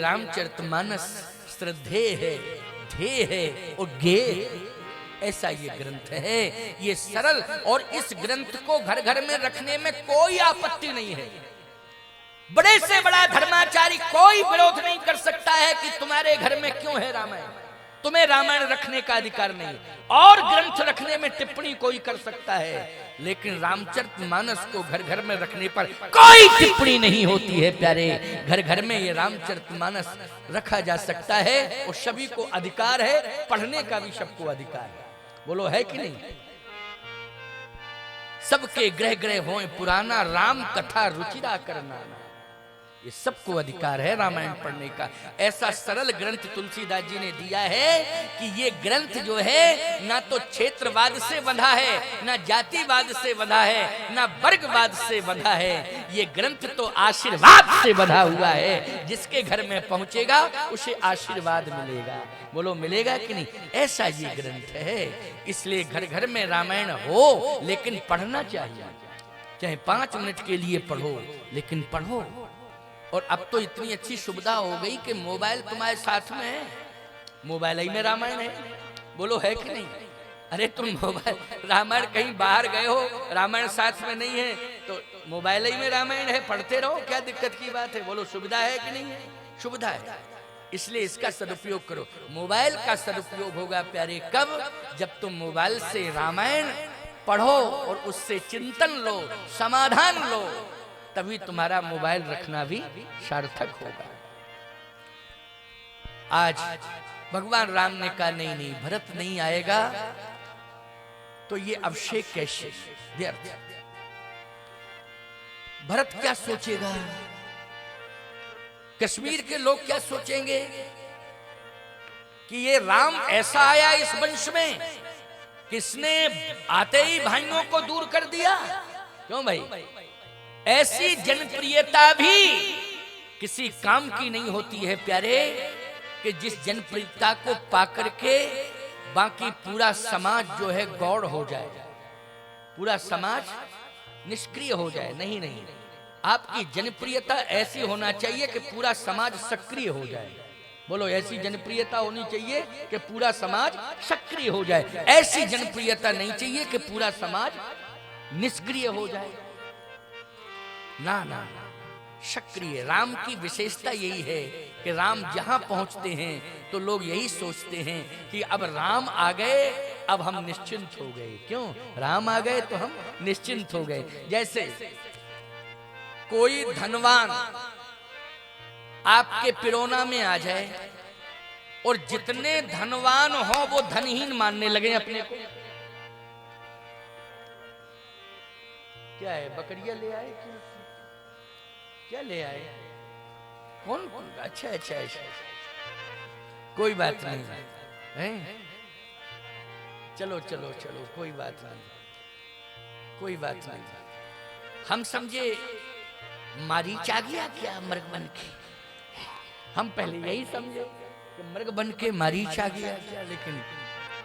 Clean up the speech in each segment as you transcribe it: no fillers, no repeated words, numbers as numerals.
रामचरितमानस श्रद्धेय है, ध्येय है और ज्ञेय, ऐसा ये ग्रंथ है। ये सरल, और इस ग्रंथ को घर घर में रखने में कोई आपत्ति नहीं है। बड़े से बड़ा धर्माचारी कोई विरोध नहीं कर सकता है कि तुम्हारे घर में क्यों है रामायण, तुम्हें रामायण रखने का अधिकार नहीं। और ग्रंथ रखने में टिप्पणी कोई कर सकता है, लेकिन रामचरितमानस को घर घर में रखने पर कोई टिप्पणी नहीं होती है प्यारे। घर घर में ये रामचरितमानस रखा जा सकता है और सभी को अधिकार है, पढ़ने का भी सबको अधिकार है। बोलो है कि नहीं? सबके ग्रह ग्रह होए पुराना, राम कथा रुचिरा करना, ये सबको अधिकार है रामायण पढ़ने का। ऐसा सरल ग्रंथ तुलसीदास जी ने दिया है कि ये ग्रंथ जो है ना तो क्षेत्रवाद से बंधा है, ना जातिवाद से बंधा है, ना वर्गवाद से बंधा है। ये ग्रंथ तो आशीर्वाद से बंधा हुआ है। जिसके घर में पहुंचेगा उसे आशीर्वाद मिलेगा। बोलो मिलेगा कि नहीं? ऐसा ये ग्रंथ है। इसलिए घर घर में रामायण हो, लेकिन पढ़ना चाहिए। चाहे 5 मिनट के लिए पढ़ो, लेकिन पढ़ो। और अब तो इतनी अच्छी सुविधा हो गई कि मोबाइल तुम्हारे साथ में है, मोबाइल ही में रामायण है। बोलो है कि नहीं? अरे तुम मोबाइल रामायण कहीं बाहर गए हो, रामायण साथ में नहीं है, तो मोबाइल ही में रामायण है, पढ़ते रहो, क्या दिक्कत की बात है? बोलो सुविधा है कि नहीं है? सुविधा है। इसलिए इसका सदुपयोग करो। मोबाइल का सदुपयोग होगा प्यारे कब? जब तुम मोबाइल से रामायण पढ़ो और उससे चिंतन लो, समाधान लो, तभी तुम्हारा मोबाइल रखना भी सार्थक होगा। आज भगवान राम ने कहा नहीं नहीं, भरत नहीं आएगा तो ये अभिषेक कैसे व्यर्थ। भरत क्या सोचेगा, कश्मीर के लोग क्या सोचेंगे कि ये राम ऐसा आया इस वंश में, किसने आते ही भाइयों को दूर कर दिया। क्यों भाई? ऐसी जनप्रियता भी किसी काम की नहीं होती है प्यारे, कि जिस जनप्रियता को पाकर के बाकी पूरा समाज जो है गौड़ हो जाए, पूरा समाज निष्क्रिय हो जाए। नहीं नहीं, आपकी जनप्रियता ऐसी होना चाहिए कि पूरा समाज सक्रिय हो जाए। बोलो ऐसी जनप्रियता होनी चाहिए कि पूरा समाज सक्रिय हो जाए। ऐसी जनप्रियता नहीं चाहिए कि पूरा समाज निष्क्रिय हो जाए। ना ना, सक्रिय। राम की विशेषता यही है कि राम जहां पहुंचते हैं तो लोग यही सोचते हैं कि अब राम आ गए, अब हम निश्चिंत हो गए। क्यों? राम आ गए तो हम निश्चिंत हो गए। जैसे कोई धनवान आपके पिरोना में आ जाए और जितने धनवान हो वो धनहीन मानने लगे अपने को। क्या है, बकरिया ले आए? क्या ले आए? कौन? अच्छा अच्छा अच्छा, कोई बात नहीं है। चलो चलो चलो, कोई बात नहीं, कोई बात नहीं। हम समझे मारीच आ गया क्या मृग बन के? हम पहले यही समझे कि मृग बन के मारीच आ गया क्या, लेकिन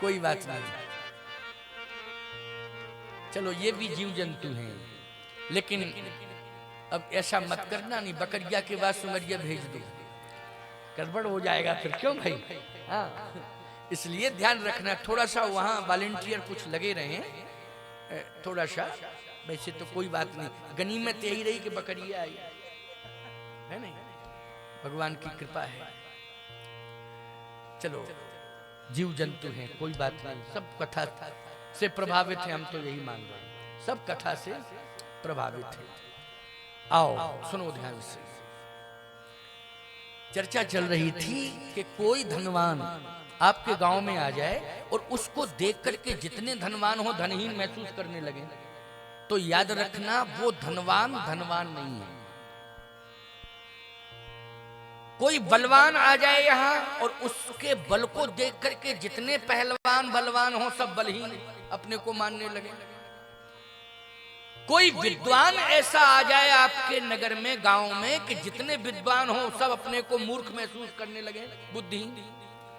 कोई बात नहीं। चलो ये भी जीव जंतु हैं, लेकिन अब ऐसा मत करना, नहीं बकरिया के बाद सुमरिया भेज दो, गड़बड़ हो जाएगा फिर। क्यों भाई? हाँ, इसलिए ध्यान रखना। थोड़ा सा वहाँ वॉलंटियर कुछ लगे रहे, थोड़ा सा। वैसे तो कोई बात नहीं, गनीमत यही रही कि बकरिया आई है, नहीं भगवान की कृपा है। चलो जीव जंतु हैं, कोई बात नहीं, सब कथा से प्रभावित है। हम तो यही मान रहे हैं, सब कथा से प्रभावित है। आओ सुनो ध्यान से। चर्चा चल रही थी कि कोई धनवान आपके गांव में आ जाए और उसको देख करके जितने धनवान हो धनहीन महसूस करने लगे, तो याद रखना वो धनवान धनवान नहीं है। कोई बलवान आ जाए यहाँ और उसके बल को देख करके जितने पहलवान बलवान हो सब बलहीन अपने को मानने लगे। कोई विद्वान ऐसा आ जाए आपके नगर में, गांव में, कि जितने विद्वान हो सब अपने को मूर्ख महसूस करने लगे, बुद्धिहीन।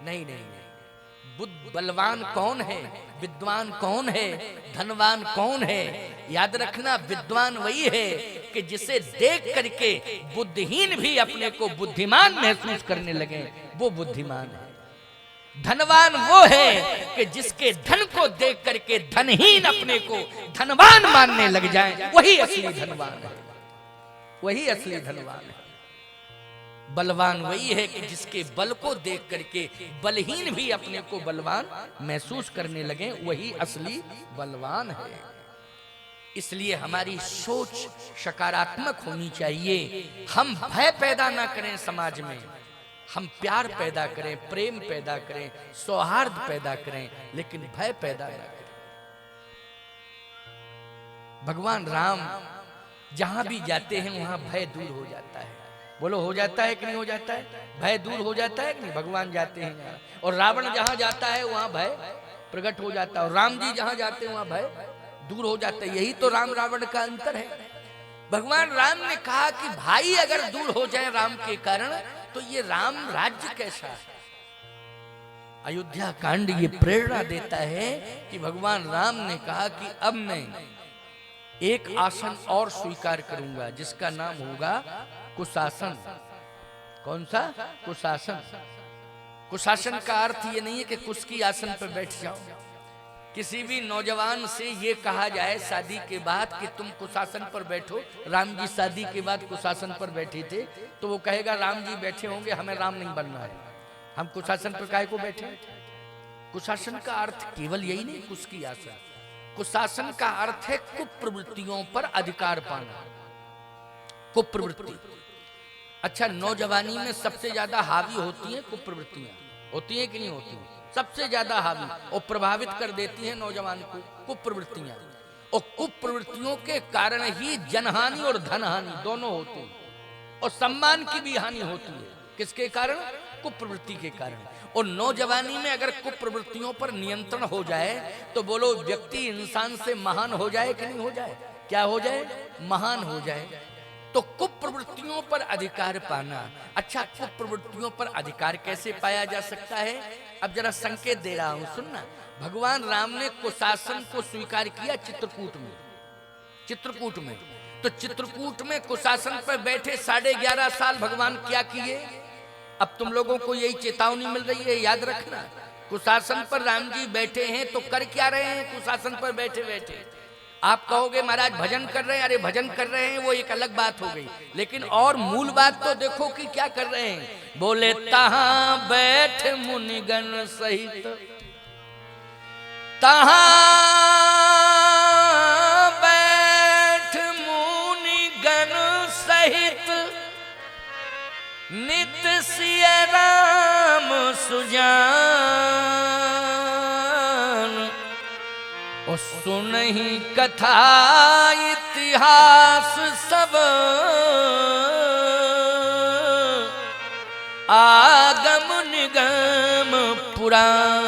नहीं नहीं नहीं, बुद्ध बलवान कौन है, विद्वान कौन है, धनवान कौन है? याद रखना, विद्वान वही है कि जिसे देख करके बुद्धिहीन भी अपने को बुद्धिमान महसूस करने लगे, वो बुद्धिमान है। धनवान वो है कि जिसके धन को देख करके धनहीन अपने को धनवान मानने लग जाए, वही असली धनवान है, वही असली धनवान है। बलवान वही है कि जिसके बल को देख करके बलहीन भी अपने को बलवान महसूस करने लगे, वही असली बलवान है। इसलिए हमारी सोच सकारात्मक होनी चाहिए। हम भय पैदा ना करें समाज में, हम प्यार पैदा करें, प्रेम पैदा करें, सौहार्द पैदा करें, लेकिन भय पैदा ना करें। भगवान राम जहां भी जाते हैं वहां भय दूर हो जाता है। बोलो, हो जाता है कि नहीं हो जाता है? भय दूर हो जाता है कि नहीं? भगवान जाते हैं यहाँ, और रावण जहां जाता है वहां भय प्रकट हो जाता है, और राम जी जहां जाते हैं वहां भय दूर हो जाता है। यही तो राम रावण का अंतर है। भगवान राम ने कहा कि भाई अगर दूर हो जाए राम के कारण, तो ये राम राज्य कैसा है? अयोध्या कांड ये प्रेरणा देता है कि भगवान राम ने कहा कि अब मैं एक आसन और स्वीकार करूंगा, जिसका नाम होगा कुशासन। कौन सा? कुशासन। कुशासन का अर्थ ये नहीं है कि कुश की आसन पर बैठ जाओ। किसी भी नौजवान से ये कहा जाए शादी के बाद कि तुम कुशासन पर बैठो, राम जी शादी के बाद कुशासन पर बैठे थे, तो वो कहेगा राम जी बैठे होंगे, हमें राम नहीं बनना है, हम कुशासन पर काहे को बैठे? कुशासन का अर्थ केवल यही नहीं कुश की आसन। कुशासन का अर्थ है कुप्रवृत्तियों पर अधिकार पाना। कुप्रवृत्ति, अच्छा, नौजवानी में सबसे ज्यादा हावी होती हैं कुप्रवृत्तियां, होती हैं कि नहीं होती? सबसे ज्यादा हावी और प्रभावित कर देती हैं नौजवान को कुप्रवृत्तियां, और कुप्रवृत्तियों के कारण ही जनहानि और धनहानि दोनों होती हैं, और सम्मान की भी हानि होती है। किसके कारण? कुप्रवृत्ति के कारण। और नौजवानी में अगर कुप्रवृत्तियों पर नियंत्रण हो जाए, तो बोलो व्यक्ति इंसान से महान हो जाए कि नहीं हो जाए? क्या हो जाए? महान हो जाए। तो कुप्रवृत्तियों पर अधिकार पाना। अच्छा, कुप्रवृत्तियों पर अधिकार कैसे पाया जा सकता है? अब जरा संकेत दे रहा हूं, सुनना। भगवान राम ने कुशासन को स्वीकार किया चित्रकूट में। चित्रकूट में, तो चित्रकूट में कुशासन पर बैठे 11.5 साल भगवान क्या किए? अब तुम लोगों को यही चेतावनी मिल रही है, याद रखना। कुशासन पर राम जी बैठे हैं, तो कर क्या रहे हैं कुशासन पर बैठे बैठे? आप कहोगे महाराज भजन कर रहे हैं, अरे भजन कर रहे हैं वो एक अलग बात हो गई, लेकिन और मूल बात तो देखो कि क्या कर रहे हैं। बोले तहां बैठ मुनिगण सहित, तहां बैठ मुनिगण सहित, नित सिय राम सुजान, और सुनहि कथा इतिहास सब, आगम निगम पुराण।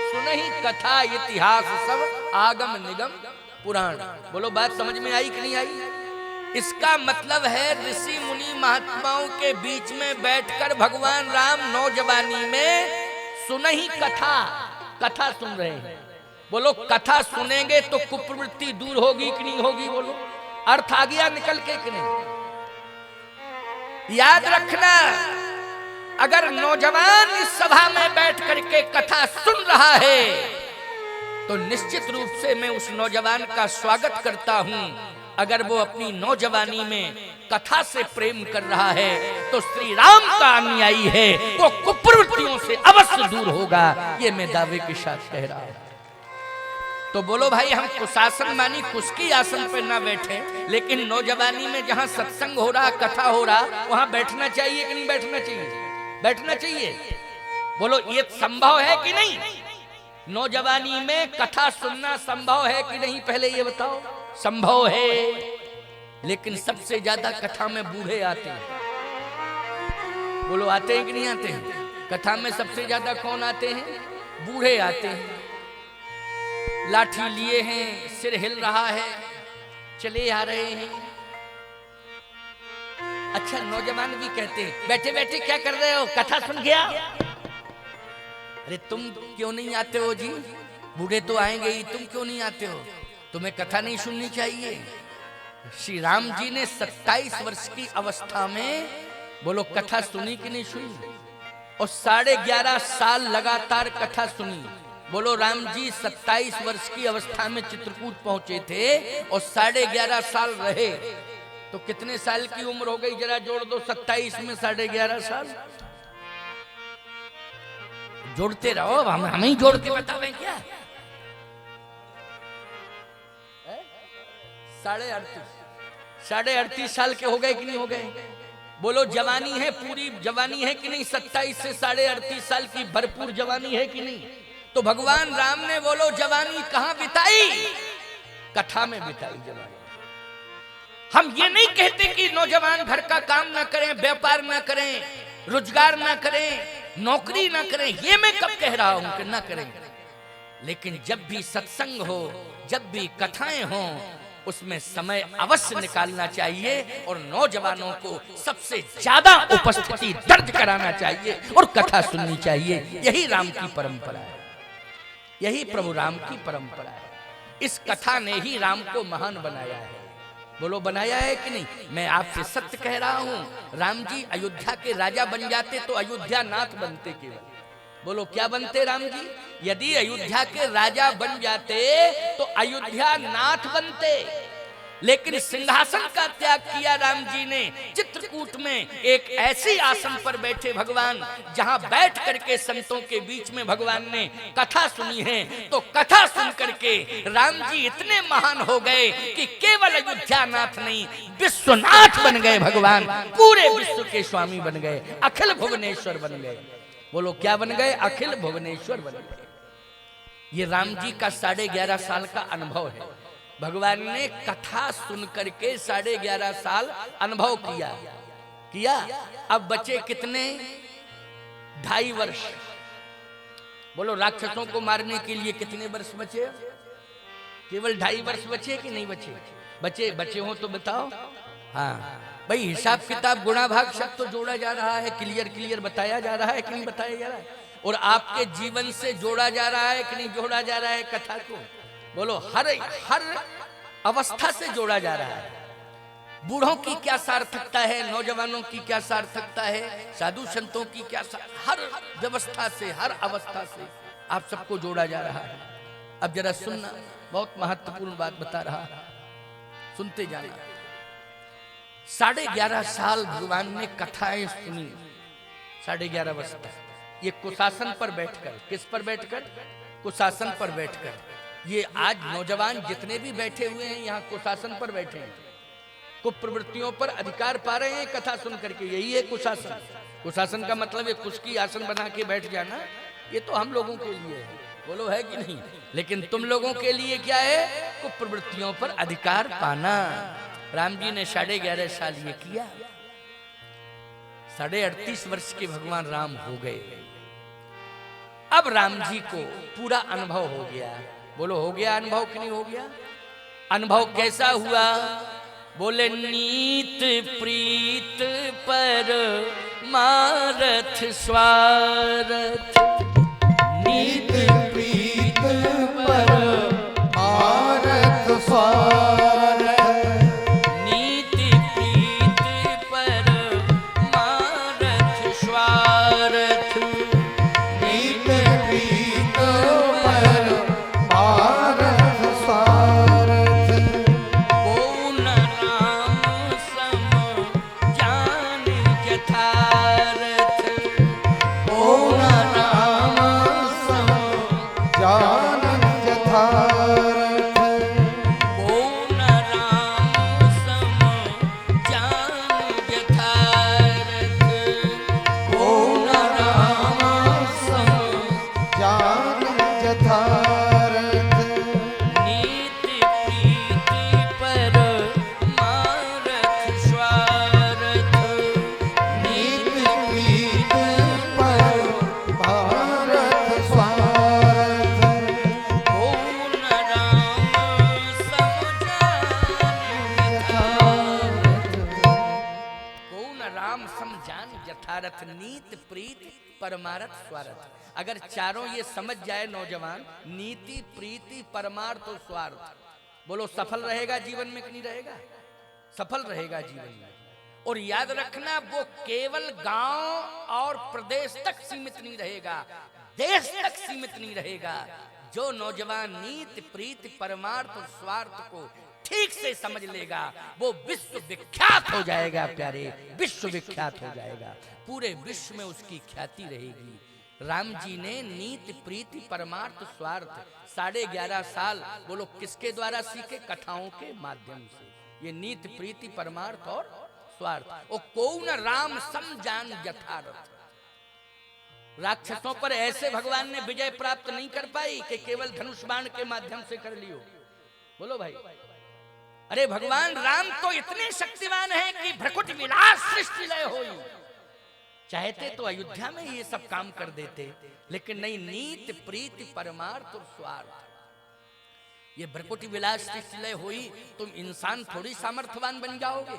सुनहि कथा इतिहास सब, आगम निगम पुराण। बोलो, बात समझ में आई कि नहीं आई? इसका मतलब है ऋषि मुनि महात्माओं के बीच में बैठकर भगवान राम नौजवानी में सुनहि कथा, कथा सुन रहे हैं। बोलो, कथा सुनेंगे तो कुप्रवृत्ति दूर होगी कि नहीं होगी? बोलो, अर्थ आ गया निकल के कि नहीं? याद रखना, अगर नौजवान इस सभा में बैठ करके कथा सुन रहा है, तो निश्चित रूप से मैं उस नौजवान का स्वागत करता हूं। अगर वो अपनी नौजवानी में कथा से प्रेम कर रहा है, तो श्री राम का अनुयायी है, वो कुप्रवृत्तियों से अवश्य दूर होगा। ये मैं दावे के साथ कह रहा हूं। तो बोलो भाई, हम कुशासन मानी कुश की आसन पर ना बैठे, लेकिन नौजवानी में जहां सत्संग हो रहा, कथा हो रहा, वहां बैठना चाहिए कि नहीं बैठना चाहिए? बैठना चाहिए। बोलो, ये संभव है कि नहीं? नौजवानी में कथा सुनना संभव है कि नहीं? पहले ये बताओ। संभव है, लेकिन सबसे ज्यादा कथा में बूढ़े आते हैं। बोलो, आते हैं कि नहीं आते हैं? कथा में सबसे ज्यादा कौन आते हैं? बूढ़े आते हैं। लाठी लिए हैं, सिर हिल रहा है, चले आ रहे हैं। अच्छा, नौजवान भी कहते हैं बैठे बैठे क्या कर रहे हो? कथा सुन गया। अरे तुम क्यों नहीं आते हो जी, बूढ़े तो आएंगे ही, तुम क्यों नहीं आते हो, तुम्हें कथा नहीं सुननी चाहिए। श्री राम जी ने 27 वर्ष की अवस्था में बोलो कथा सुनी कि नहीं सुनी, और 11.5 साल लगातार कथा सुनी। बोलो राम जी 27 वर्ष की अवस्था में चित्रकूट पहुंचे थे और 11.5 साल रहे, तो कितने साल की उम्र हो गई, जरा जोड़ दो 27 में 11.5 साल, जोड़ते रहो, हम ही जोड़ के बतावें क्या। 38.5 साल के हो गए कि नहीं हो गए। बोलो जवानी है, पूरी जवानी है कि नहीं, 27 से 38.5 साल की भरपूर जवानी है कि नहीं। तो भगवान राम ने बोलो जवानी कहां बिताई, कथा में बिताई जवानी। हम ये नहीं कहते कि नौजवान घर का काम ना करें, व्यापार ना करें, रोजगार ना करें, नौकरी ना करें, ये मैं कब कह रहा हूं कि ना करें, लेकिन जब भी सत्संग हो, जब भी कथाएं हो, उसमें समय अवश्य निकालना चाहिए और नौजवानों को सबसे ज्यादा उपस्थिति दर्ज कराना चाहिए और कथा सुननी चाहिए। यही राम की परंपरा है, यही प्रभु राम की परंपरा है। इस कथा ने ही राम को महान बनाया है। बोलो बनाया है कि नहीं। मैं आपसे सत्य कह रहा हूं, राम जी अयोध्या के राजा बन जाते तो अयोध्या नाथ बनते केवल। बोलो क्या बनते राम जी, यदि अयोध्या के राजा बन जाते तो अयोध्या नाथ बनते, लेकिन सिंहासन का त्याग किया राम जी ने। चित्रकूट में एक ऐसी आसन पर बैठे भगवान, जहां बैठ करके संतों के बीच में भगवान ने कथा सुनी है, तो कथा सुन करके राम जी इतने महान हो गए कि केवल अयोध्या नाथ नहीं, विश्वनाथ बन गए भगवान, पूरे विश्व के स्वामी बन गए, अखिल भुवनेश्वर बन गए। बोलो क्या बन गए, अखिल भुवनेश्वर बन गए। ये राम जी का 11.5 साल का अनुभव है। भगवान ने कथा सुन करके 11.5 साल अनुभव किया। अब बचे कितने, 2.5 वर्ष। बोलो राक्षसों को मारने के लिए कितने वर्ष बचे, केवल 2.5 वर्ष बचे कि नहीं बचे, बचे हो तो बताओ। हाँ भाई, हिसाब किताब गुणा भाग सब तो जोड़ा जा रहा है, क्लियर बताया जा रहा है कि नहीं बताया जा रहा है, और आपके जीवन से जोड़ा जा रहा है कि नहीं जोड़ा जा रहा है कथा को। बोलो हर अवस्था से जोड़ा जा रहा है। बूढ़ों की क्या सार्थकता है, नौजवानों की क्या सार्थकता है, साधु संतों की क्या, हर व्यवस्था से, हर अवस्था से आप सबको जोड़ा जा रहा है। अब जरा सुनना, बहुत महत्वपूर्ण बात बता रहा है, सुनते जाना। 11.5 साल भगवान ने कथाएं सुनी, 11.5 वर्ष तक। ये कुशासन पर बैठकर, किस पर बैठकर, कुशासन पर बैठकर। ये आज नौजवान जितने भी बैठे हुए हैं यहाँ कुशासन पर बैठे हैं, कुप्रवृत्तियों पर अधिकार पा रहे हैं कथा सुन करके, यही है कुशासन। कुशासन का मतलब है कुछ की आसन बना के बैठ जाना, ये तो हम लोगों के लिए है, बोलो है कि नहीं। लेकिन तुम लोगों के लिए क्या है, कुप्रवृत्तियों पर अधिकार पाना। राम जी ने 11.5 साल ये किया। 38.5 वर्ष के भगवान राम हो गए। अब राम जी को पूरा अनुभव हो गया। बोलो हो गया अनुभव कि नहीं हो गया। अनुभव कैसा हुआ, बोले नीत प्रीत पर मारथ स्वारथ, नीत प्रीत पर मारथ स्वारथ, नीत प्रीत पर मारथ स्वारथ, नीत प्रीत पर मारथ स्वारथ, कौन राम सम जान यथारथ, कौन राम सम यथार्थ, नीत प्रीति परमार्थ स्वार्थ। अगर चारों ये समझ जाए नौजवान, नीति प्रीति परमार्थ और स्वार्थ, बोलो सफल रहेगा जीवन में कि नहीं रहेगा? सफल रहेगा जीवन में। और याद रखना, वो केवल गांव और प्रदेश तक सीमित नहीं रहेगा, देश तक सीमित नहीं रहेगा। जो नौजवान नीति प्रीति परमार्थ और स्वार्थ को ठीक से समझ लेगा, वो विश्व विख्यात हो जाएगा प्यारे, विश्व विख्यात हो जाएगा, पूरे विश्व में उसकी ख्याति रहेगी। राम जी ने नीति प्रीति परमार्थ स्वार्थ 11.5 साल, बोलो किसके द्वारा सीखे? कथाओं के माध्यम से। ये नीति प्रीति परमार्थ और स्वार्थ। ओ कौन राम सम जान यथार्थ। राक्षसों पर ऐसे भगवान ने विजय प्राप्त नहीं कर पाई कि केवल धनुष बाण के माध्यम से कर लियो। बोलो भाई, अरे भगवान राम तो इतने शक्तिमान हैं कि भ्रकुट विलास सृष्टि लय होई। चाहते तो अयोध्या में ये सब काम कर देते, लेकिन नहीं, नीति प्रीति परमार्थ और स्वार्थ। ये भ्रकुट विलास सृष्टि लय हुई, तुम इंसान थोड़ी सामर्थ्यवान बन जाओगे,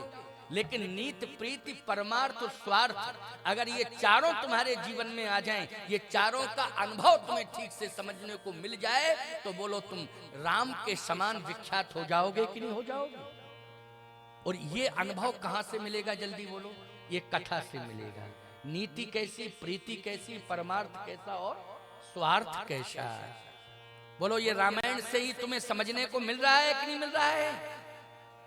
लेकिन नीति प्रीति परमार्थ और स्वार्थ अगर ये चारों तुम्हारे जीवन में आ जाएं, ये चारों का अनुभव तुम्हें ठीक से समझने को मिल जाए, तो बोलो तुम राम के समान विख्यात हो जाओगे कि नहीं हो जाओगे? और ये अनुभव कहां से मिलेगा? जल्दी बोलो। ये कथा से मिलेगा। नीति कैसी, प्रीति कैसी, परमार्थ कैसा और स्वार्थ कैसा? बोलो, ये रामायण से ही तुम्हें समझने को मिल रहा है कि नहीं मिल रहा है?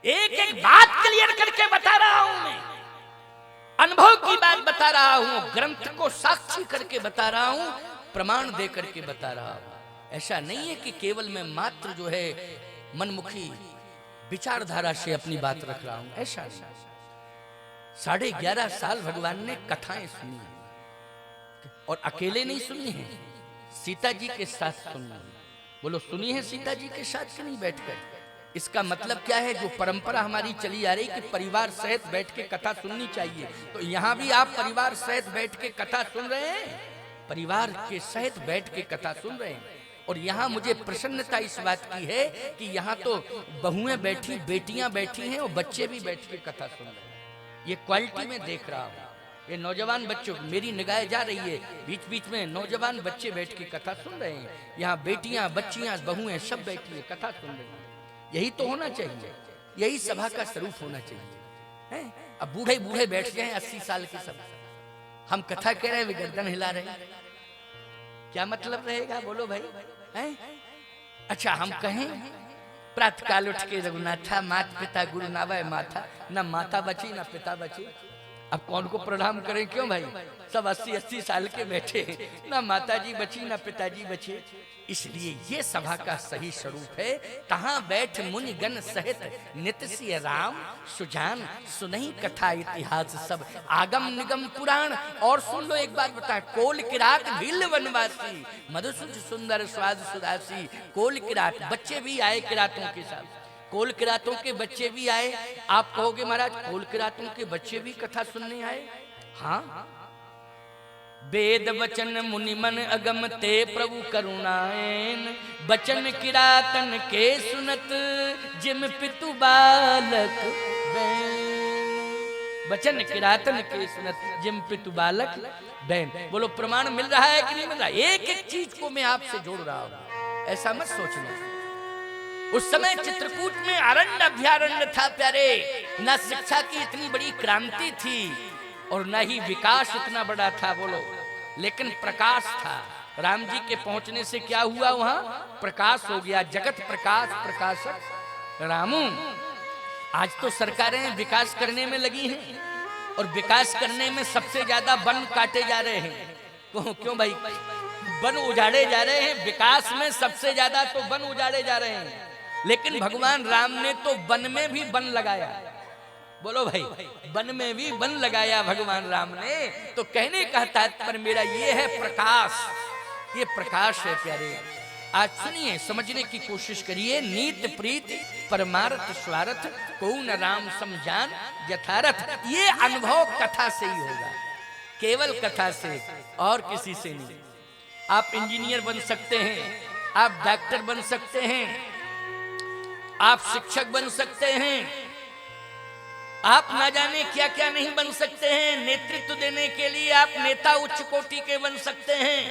एक एक बात क्लियर करके बता रहा हूं मैं, अनुभव की बात बता रहा हूं, ग्रंथ को साक्षी करके बता रहा हूं, प्रमाण दे करके बता रहा हूं। ऐसा नहीं है कि केवल मैं मात्र जो है मनमुखी विचारधारा से अपनी बात रख रहा हूं, ऐसा नहीं। 11.5 साल भगवान ने कथाएं सुनी हैं, और अकेले नहीं सुनी है, सीता जी के साथ सुनी है। बोलो, सुनी है सीता जी के साथ कि नहीं बैठकर? इसका मतलब क्या है? जो परंपरा हमारी चली आ रही कि परिवार सहित बैठ के कथा सुननी चाहिए, तो यहाँ भी आप परिवार सहित बैठ के कथा सुन रहे हैं, परिवार के सहित बैठ के कथा सुन रहे हैं। और यहाँ मुझे प्रसन्नता इस बात की है कि यहाँ तो बहुएं बैठी, बेटियां बैठी हैं, और बच्चे भी बैठ के कथा सुन रहे हैं। ये क्वालिटी में देख रहा हूँ। ये नौजवान बच्चों, मेरी निगाह जा रही है, बीच बीच में नौजवान बच्चे बैठ के कथा सुन रहे हैं। यहाँ बेटियां, बच्चियां, बहुएं सब बैठी है, कथा सुन रही हैं। यही तो होना चाहिए, यही सभा का स्वरूप होना चाहिए है? अब बूढ़े बूढ़े बैठ गए 80 साल के सब, हम कथा कह रहे हैं, गर्दन हिला रहे हैं, क्या मतलब रहेगा? बोलो भाई है? अच्छा, हम कहें प्रातः काल उठ के रघुनाथा मात पिता गुरु नावै माथा, न माता बची न पिता बची। अब कौन को प्रणाम करें? क्यों भाई, सब 80-80 साल के बैठे, ना माता जी बची ना पिताजी बचे। इसलिए ये सभा का सही स्वरूप है, कहाँ बैठ मुनि गण सहित नित सिय राम, सुजान सुनहि कथा इतिहास सब, आगम निगम पुराण। और सुन लो एक बात बता, कोल किरात भील वनवासी, मधुसुध सुंदर स्वाद सुदासी। कोल किरात, बच्चे भी आए किरातों के साथ, कोल किरातों के बच्चे भी आए। आप कहोगे महाराज कोल किरातों के बच्चे भी कथा सुनने आए? हाँ, वेद वचन मुनि मन अगम ते प्रभु करुणाएन, बचन किरातन के सुनत जिम पितु बालक बैन। बचन किरातन के सुनत जिम पितु बालक बैन। बोलो, प्रमाण मिल रहा है कि नहीं मिल रहा? एक एक चीज को मैं आपसे जोड़ रहा हूं, ऐसा मत सोचना। उस समय चित्रकूट में अरण्य अभ्यारण्य था प्यारे, न शिक्षा की इतनी बड़ी क्रांति थी और न ही विकास इतना बड़ा था, बोलो, लेकिन प्रकाश था। राम जी के पहुंचने से क्या हुआ? वहां प्रकाश हो गया, जगत प्रकाश प्रकाशक रामू। आज तो सरकारें विकास करने में लगी हैं, और विकास करने में सबसे ज्यादा वन काटे जा रहे हैं। क्यों भाई? वन उजाड़े जा रहे हैं, विकास में सबसे ज्यादा तो वन उजाड़े जा रहे हैं। लेकिन भगवान राम ने तो वन में भी वन लगाया। बोलो भाई, वन में भी वन लगाया भगवान राम ने। तो कहने का तात्पर्य मेरा ये है, प्रकाश, ये प्रकाश है प्यारे। आज सुनिए, समझने की कोशिश करिए। नीत प्रीति परमार्थ स्वार्थ, कौन राम समझान यथारथ। ये अनुभव कथा से ही होगा, केवल कथा से, और किसी से नहीं। आप इंजीनियर बन सकते हैं, आप डॉक्टर बन सकते हैं, आप शिक्षक बन सकते हैं, आप ना जाने क्या क्या नहीं बन सकते हैं। नेतृत्व देने के लिए आप नेता उच्च कोटि के बन सकते हैं,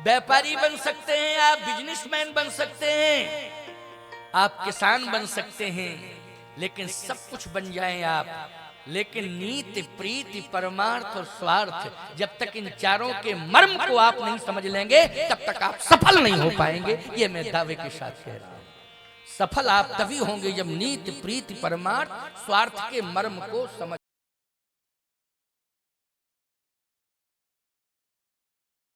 व्यापारी बन सकते हैं, आप बिजनेसमैन बन सकते हैं, आप किसान बन सकते हैं, लेकिन सब कुछ बन जाएं आप, लेकिन नीति प्रीति परमार्थ और स्वार्थ जब तक इन चारों के मर्म को आप नहीं समझ लेंगे तब तक आप सफल नहीं हो पाएंगे। ये मैं दावे के साथ कह रहा हूं। सफल आप तभी होंगे जब नीति प्रीति परमार्थ स्वार्थ के मर्म को समझ